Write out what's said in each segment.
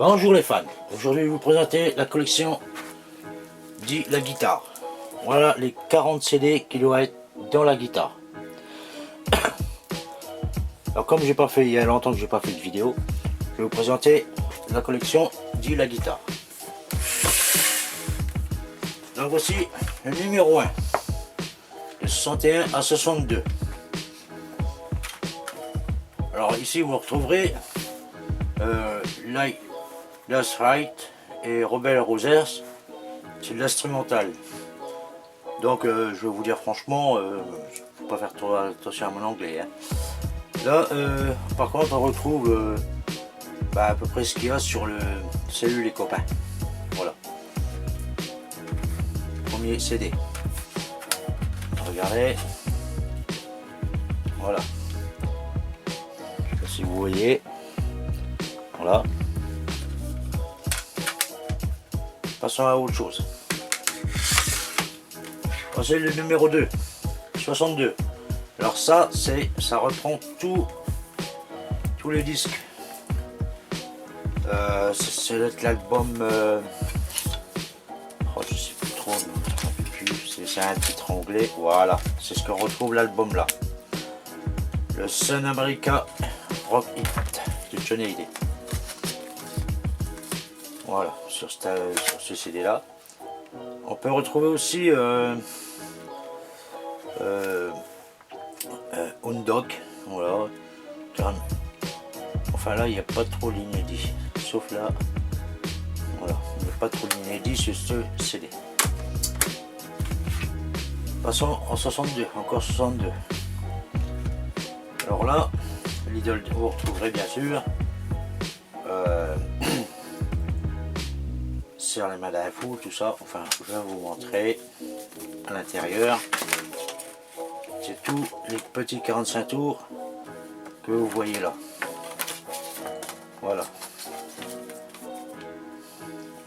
Bonjour les fans, aujourd'hui je vais vous présenter la collection dit la guitare. Voilà les 40 CD qui doivent être dans la guitare. Alors comme j'ai pas fait, il y a longtemps que j'ai pas fait de vidéo, je vais vous présenter la collection dit la guitare. Donc voici le numéro 1, de 61 à 62. Alors ici vous retrouverez Last Ride et Rebel Rousers, c'est de l'instrumental. Donc je vais vous dire franchement, je ne faut pas faire trop attention à mon anglais. Hein. Là par contre on retrouve à peu près ce qu'il y a sur le Salut les copains. Voilà. Premier CD. Regardez. Voilà. Je sais pas si vous voyez. Voilà. Passons à autre chose. C'est le numéro 2, 62. Alors ça reprend tous les disques. C'est l'album. Je sais plus trop, c'est un titre anglais. Voilà, c'est ce qu'on retrouve l'album là. Le Sun America Rock Hit de Johnny Hallyday. Voilà, sur ce CD là. On peut retrouver aussi Hound. Voilà. Enfin là, il n'y a pas trop d'inédit. Sauf là. Voilà, il n'y a pas trop d'inédit sur ce CD. Passons en 62, encore 62. Alors là, l'idole, vous retrouverez bien sûr. Sur les mains d'un fou, tout ça. Enfin, je vais vous montrer à l'intérieur. C'est tous les petits 45 tours que vous voyez là. Voilà.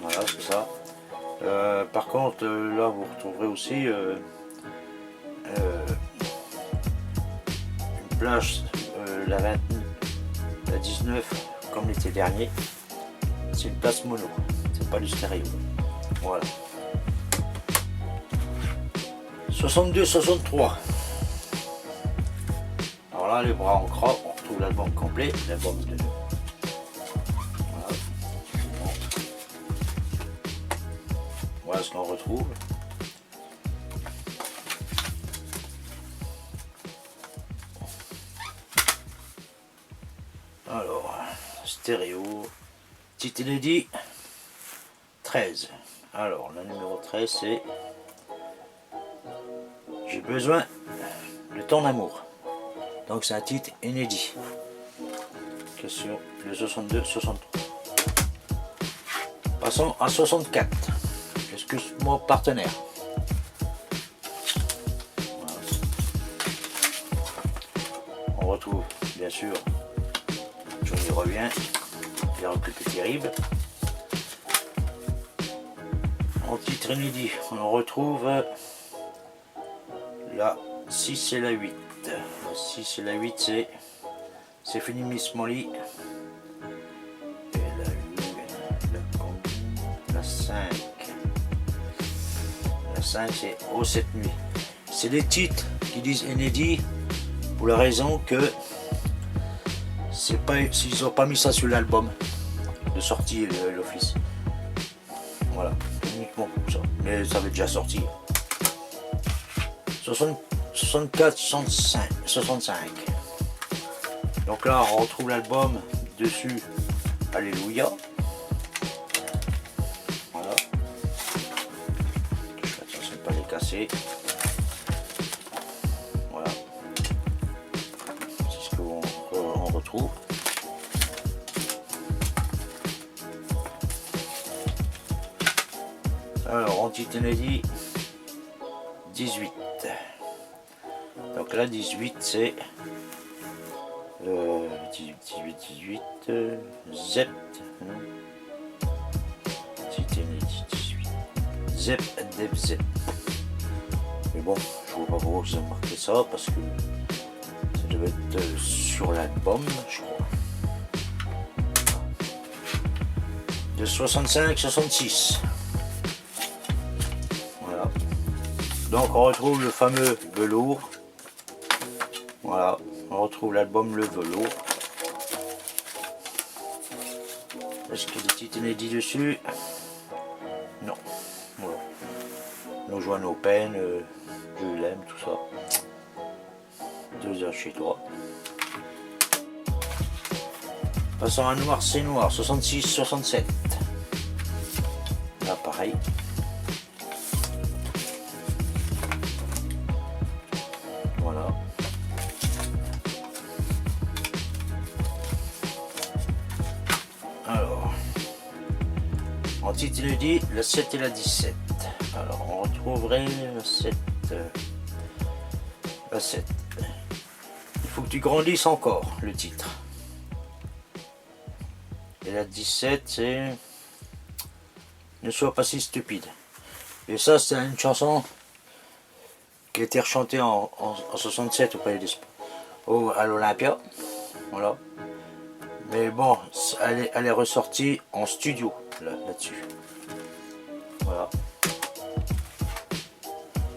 Voilà, c'est ça. Par contre, là, vous retrouverez aussi une plage, la 20, la 19, comme l'été dernier. C'est une place mono. Pas du stéréo. Voilà. 62-63. Alors là, les bras en croix, on retrouve l'album complet, l'album de. Voilà. Voilà ce qu'on retrouve. Alors, stéréo, petit inédit. 13. Alors, le numéro 13, c'est J'ai besoin de ton amour. Donc, c'est un titre inédit. Question le 62-63. Passons à 64. Excuse-moi, partenaire. Voilà. On retrouve, bien sûr, Johnny revient. Il plus que terrible. En titre inédit, on retrouve la 6 et la 8. La 6 et la 8, c'est fini Miss Molly. Et la 5. La 5, c'est Oh cette nuit. C'est des titres qui disent inédits pour la raison que c'est pas, s'ils n'ont pas mis ça sur l'album de sortie l'office. Voilà. Uniquement pour ça, mais ça avait déjà sorti. 64, 65. Donc là on retrouve l'album dessus. Alléluia. Voilà. Je fais attention de ne pas les casser. Voilà. C'est ce qu'on retrouve. Alors, anti-Kennedy 18. Donc là, 18, c'est 18, Zep. Anti-Kennedy 18. Zep, Deb, Zep. Mais bon, je vois pas pourquoi vous avez marqué ça, parce que ça devait être sur l'album, je crois. de 65-66. Voilà. Donc on retrouve le fameux velours. Voilà, on retrouve l'album Le Velours. Est-ce qu'il y a des titres inédits dessus? Non. Voilà. Nos joies, nos peines, je l'aime, tout ça. 2 heures chez toi. Passons à Noir, c'est Noir, 66-67. Là, pareil. Voilà. Alors, en titre inédit, la 7 et la 17. Alors, on retrouverait la 7. La 7. Il faut que tu grandisses encore, le titre. Et la 17, c'est Ne sois pas si stupide. Et ça, c'est une chanson qui a été rechantée en 67 au Palais des Sports, à l'Olympia. Voilà. Mais bon, elle est ressortie en studio là-dessus. Voilà.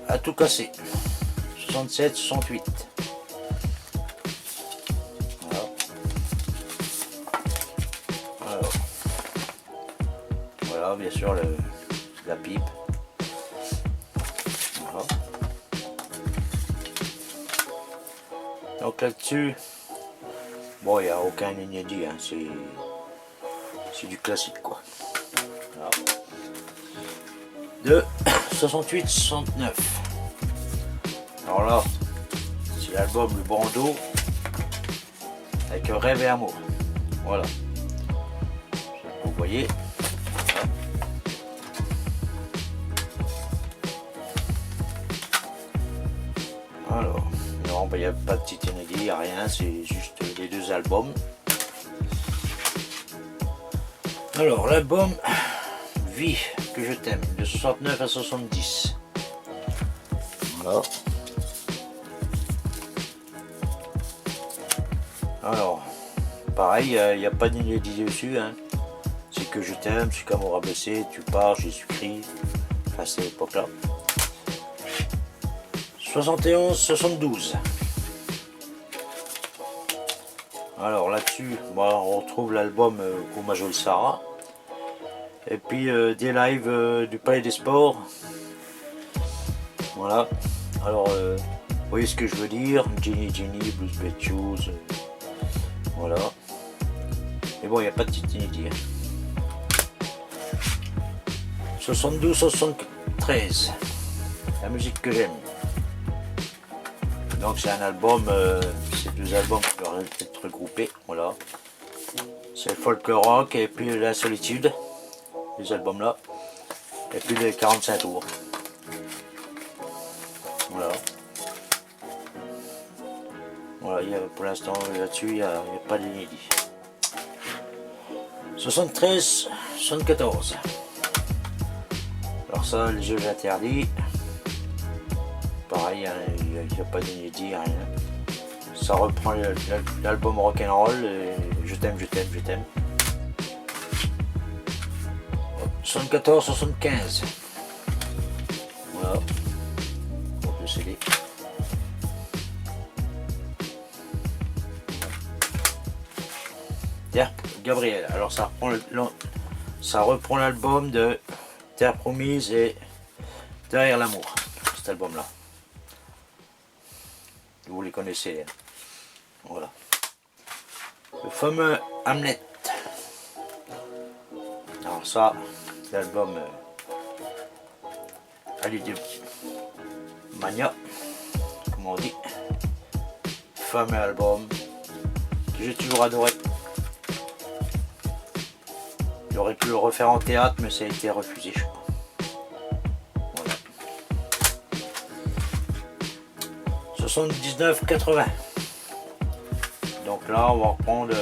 À tout casser. 67, 68. Voilà. Alors. Voilà, bien sûr, la pipe. Voilà. Donc là-dessus, bon, il n'y a aucun inédit, hein, c'est du classique, quoi. Voilà. De 68-69. Alors là, c'est l'album Le Bandeau avec Rêve et Amour. Voilà. Vous voyez. Alors, non, il n'y a pas de petit inédit, il n'y a rien, c'est juste les 2 albums. Alors, l'album Vie que je t'aime, de 69 à 70. Voilà. Alors, pareil, il n'y a pas d'inédit dessus, hein. C'est que je t'aime, c'est comme au rabaissé, tu pars, Jésus-Christ, à cette époque-là. 71-72. Alors là-dessus, on retrouve l'album Au Majol Sarah. Et puis des lives du Palais des Sports. Voilà. Alors, vous voyez ce que je veux dire. Jenny, Blues Bed Shoes. Voilà. Mais bon, il n'y a pas de titre inédit. 72-73. La musique que j'aime. Donc c'est un album, c'est 2 albums qui peuvent être regroupés, voilà. C'est le folk rock et puis la solitude, les albums là, et puis les 45 tours. Voilà. Voilà, pour l'instant là-dessus, il n'y a pas d'inédit. 73-74. Alors ça, les jeux interdits. Pareil, hein, il n'y a pas d'inédit, rien. Ça reprend l'album rock'n'roll, je t'aime, je t'aime, je t'aime. 74-75. Voilà. Donc le CD. Tiens, Gabriel. Alors ça reprend l'album de Terre Promise et Derrière l'amour, cet album-là. Vous les connaissez. Hein. Voilà. Le fameux Hamlet. Alors ça, l'album Ali de Mania, comme on dit. Fameux album que j'ai toujours adoré. J'aurais pu le refaire en théâtre, mais ça a été refusé, je crois. Voilà. 79-80. Donc là, on va reprendre.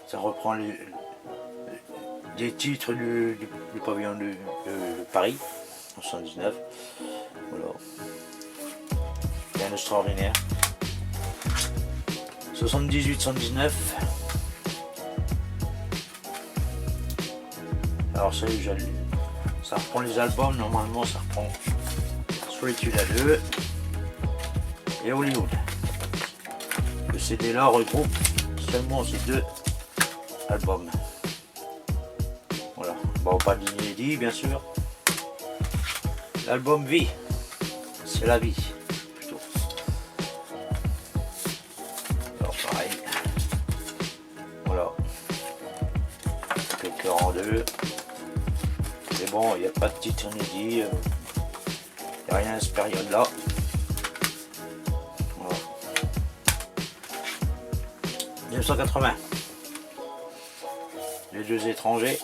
Ça reprend des titres du pavillon de Paris, en 79. Voilà. Bien extraordinaire. 78-119. Alors ça reprend les albums, normalement ça reprend Solitude à 2 et Hollywood. Le CD là regroupe seulement ces 2 albums. Voilà, bon, pas d'inédit bien sûr. L'album Vie, c'est la vie plutôt. Alors pareil, voilà, quelques rangs 2. Mais bon, il n'y a pas de titre inédit, il n'y a rien à cette période là. Voilà. 1980, les 2 étrangers.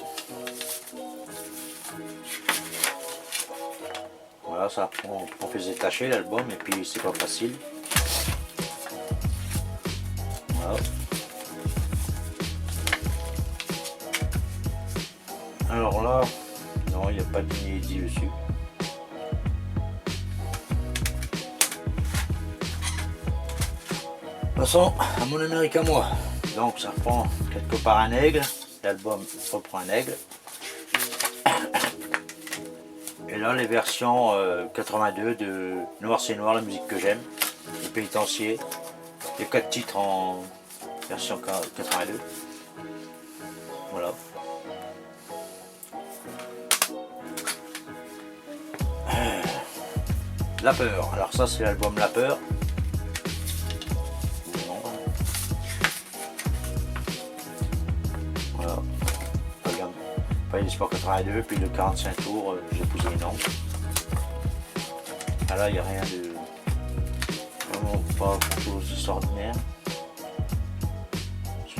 Voilà, ça on faisait tâcher l'album et puis c'est pas facile. Voilà. Alors là, non, il n'y a pas d'inédit dessus. Passons à mon Amérique à moi. Donc ça reprend quelque part un aigle. L'album reprend un aigle. Et là les versions 82 de Noir c'est Noir, la musique que j'aime, Les Pénitenciers. Il y a 4 titres en version 82. Voilà. La Peur. Alors ça c'est l'album La Peur. Voilà. Pas les Sport 82, puis le 45 tours, j'ai posé une onde. Ah là, il n'y a rien de... Vraiment pas quelque chose d'extraordinaire.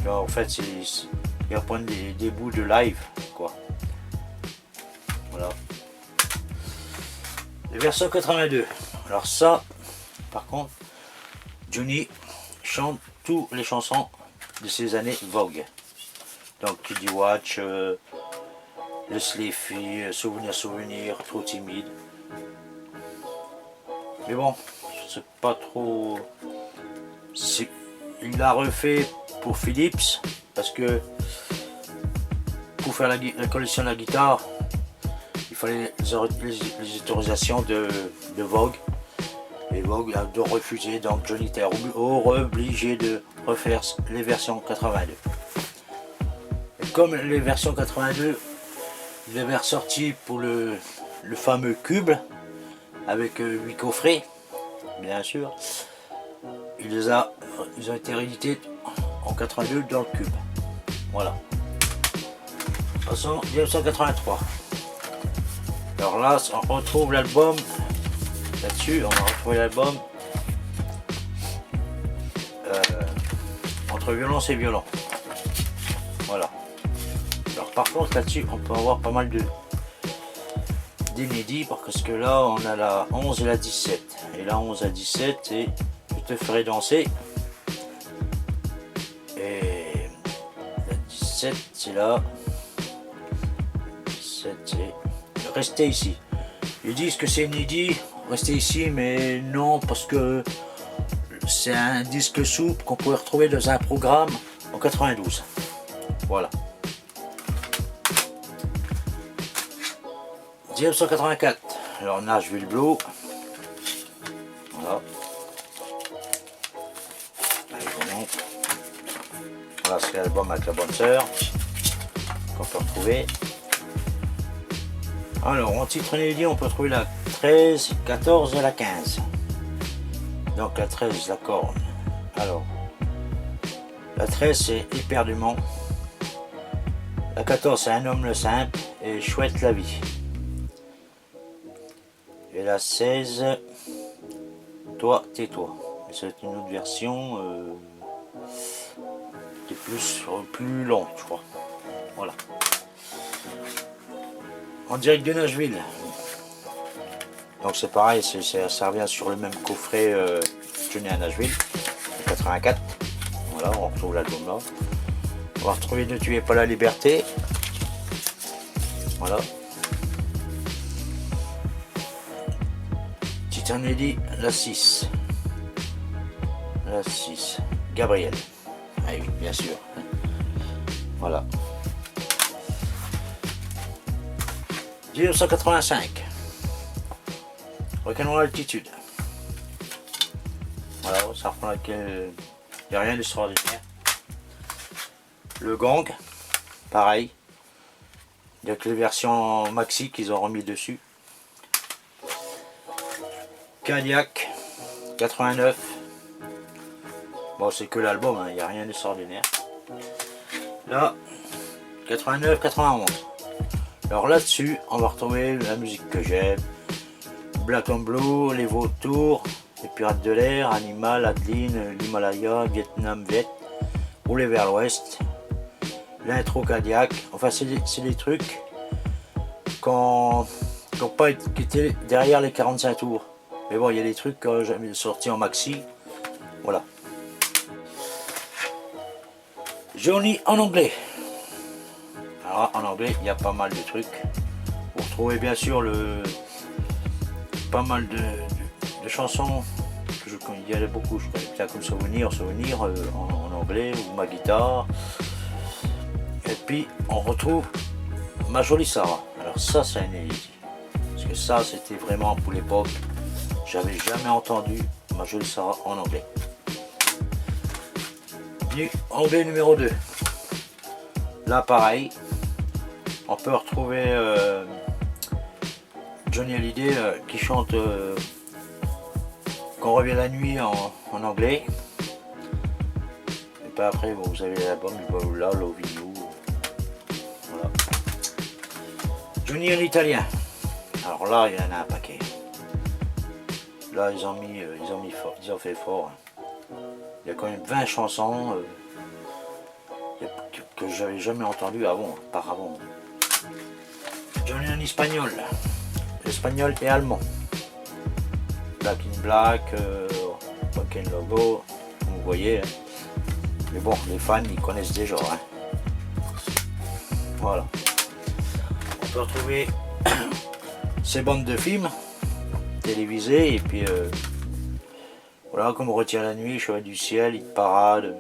Là, en fait, il reprend des bouts de live, quoi. Voilà. Les versions 82. Alors ça, par contre, Johnny chante toutes les chansons de ces années Vogue. Donc Kiddy Watch, Le Sleepy, Souvenir, Souvenir, Trop Timide. Mais bon, c'est pas trop... Il l'a refait pour Philips, parce que pour faire la collection de la guitare, il fallait les autorisations de Vogue. Et Vogue a dû refuser, donc Johnny était obligé de refaire les versions 82. Et comme les versions 82, il avait ressorti pour le fameux cube, avec 8 coffrets, bien sûr, ils ont été réédités en 82 dans le cube. Voilà. Passons 1983. Alors là, on retrouve l'album. Là-dessus, on a retrouvé l'album Entre violence et violent. Voilà. Alors par contre, là-dessus, on peut avoir pas mal d'inédits, parce que là, on a la 11 et la 17. Et la 11 à 17, c'est Je te ferai danser. Et la 17, c'est là. 17, c'est Rester ici. Ils disent que c'est inédit, Rester ici, mais non, parce que c'est un disque souple qu'on pouvait retrouver dans un programme en 92. Voilà. 1984. Alors Nashville Blue. Voilà. Voilà, c'est l'album avec la bonne sœur qu'on peut retrouver. Alors en titre inédit, on peut trouver la 13, 14 et la 15. Donc la 13, la corne. Alors la 13, c'est Éperdument. La 14, c'est Un homme le simple et Chouette la vie. Et la 16, Toi, tais-toi. C'est une autre version qui est plus lente, je crois. Voilà. En direct de Nashville. Donc c'est pareil, ça revient sur le même coffret Johnny à Nashville, 84. Voilà, on retrouve l'album là. On va retrouver Ne tuez pas la liberté. Voilà. Titre inédit, la 6. La 6. Gabriel. Ah oui, bien sûr. Voilà. 1985. Rock'n'Roll Altitude. Voilà, ça reprend laquelle il n'y a rien d'extraordinaire. Le Gang, pareil. Il n'y a que les versions maxi qu'ils ont remis dessus. Cadillac 89. Bon, c'est que l'album, il n'y a rien d'extraordinaire. Là, 89-91. Alors là-dessus, on va retrouver la musique que j'aime. Black and Blue, Les Vautours, Les Pirates de l'Air, Animal, Adeline, l'Himalaya, Vietnam Viet, Rouler vers l'Ouest, l'intro Cadillac. Enfin, c'est des trucs qui n'ont pas été derrière les 45 tours. Mais bon, il y a des trucs que j'ai sortis en maxi. Voilà. Johnny en anglais. Alors en anglais, il y a pas mal de trucs. Vous retrouvez bien sûr pas mal de chansons que je connais. Il y en a beaucoup, je connais bien comme Souvenir en anglais, ou Ma guitare. Et puis on retrouve Ma jolie Sarah. Alors ça, c'est un inédit. Parce que ça, c'était vraiment pour l'époque. J'avais jamais entendu Ma jolie Sarah en anglais. Du anglais numéro 2. Là pareil, on peut retrouver Johnny Hallyday qui chante Quand revient la nuit en anglais. Et puis après bon, vous avez l'album là, Love You. Voilà. Johnny en italien. Alors là, il y en a un paquet. Là, ils ont fait fort. Il y a quand même 20 chansons que j'avais jamais entendues auparavant. Johnny en espagnol. Espagnol et allemand. Black in Black, Rock and Logo, comme vous voyez. Hein. Mais bon, les fans, ils connaissent déjà. Hein. Voilà. On peut retrouver ces bandes de films télévisées et puis voilà, comme on retient la nuit, Cheval du ciel, Hit Parade,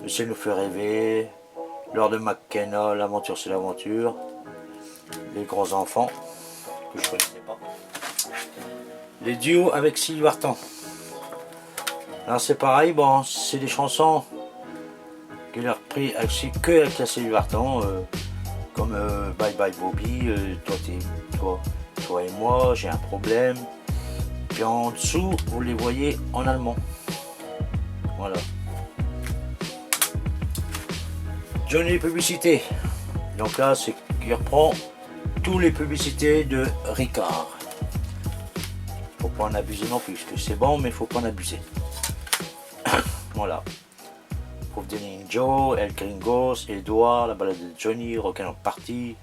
Le ciel nous fait rêver, Lord de McKenna, L'aventure c'est l'aventure, Les grands enfants, que je ne connaissais pas. Les duos avec Sylvie Vartan. Alors c'est pareil, bon, c'est des chansons qu'il a repris que avec la Sylvie Vartan, comme Bye Bye Bobby, toi et moi, j'ai un problème. Puis en dessous, vous les voyez en allemand. Voilà. Johnny publicité. Donc là, c'est qu'il reprend toutes les publicités de Ricard. Faut pas en abuser non plus, parce que c'est bon, mais faut pas en abuser. Voilà. Proof the Ninja, El Gringos, Edouard, La balade de Johnny, Rock'n'Roll Party.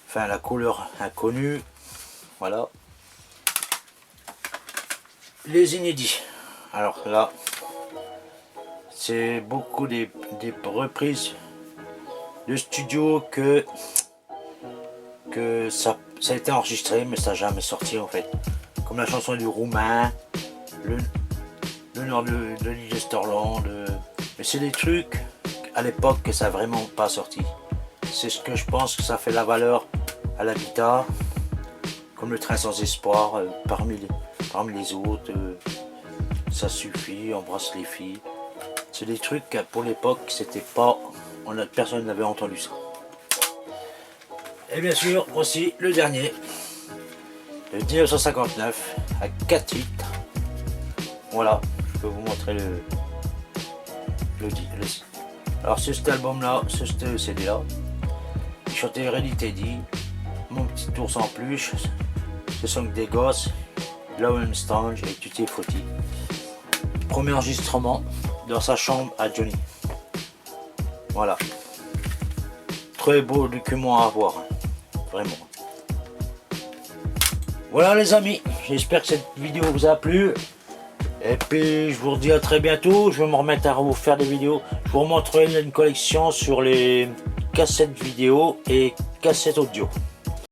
Enfin, La couleur inconnue. Voilà. Les inédits. Alors là, c'est beaucoup des reprises de studio que ça a été enregistré, mais ça n'a jamais sorti en fait. Comme la chanson du Roumain, le nord de l'île de Sterland. Mais c'est des trucs à l'époque que ça n'a vraiment pas sorti. C'est ce que je pense que ça fait la valeur à la guitare, comme Le train sans espoir, parmi les autres, Ça suffit, Embrasse les filles. C'est des trucs que pour l'époque, c'était pas, personne n'avait entendu ça. Et bien sûr aussi le dernier, de 1959, à 4 titres. Voilà, je peux vous montrer le alors c'est cet album là, c'est ce CD là. Il chantait Ready Teddy, Mon petit ours en peluche, Ce sont des gosses, Love and Strange et Tutti Frutti. Premier enregistrement dans sa chambre à Johnny. Voilà. Très beau document à voir, vraiment. Voilà les amis, j'espère que cette vidéo vous a plu. Et puis je vous dis à très bientôt. Je vais me remettre à vous faire des vidéos. Je vous montrerai une collection sur les cassettes vidéo et cassettes audio.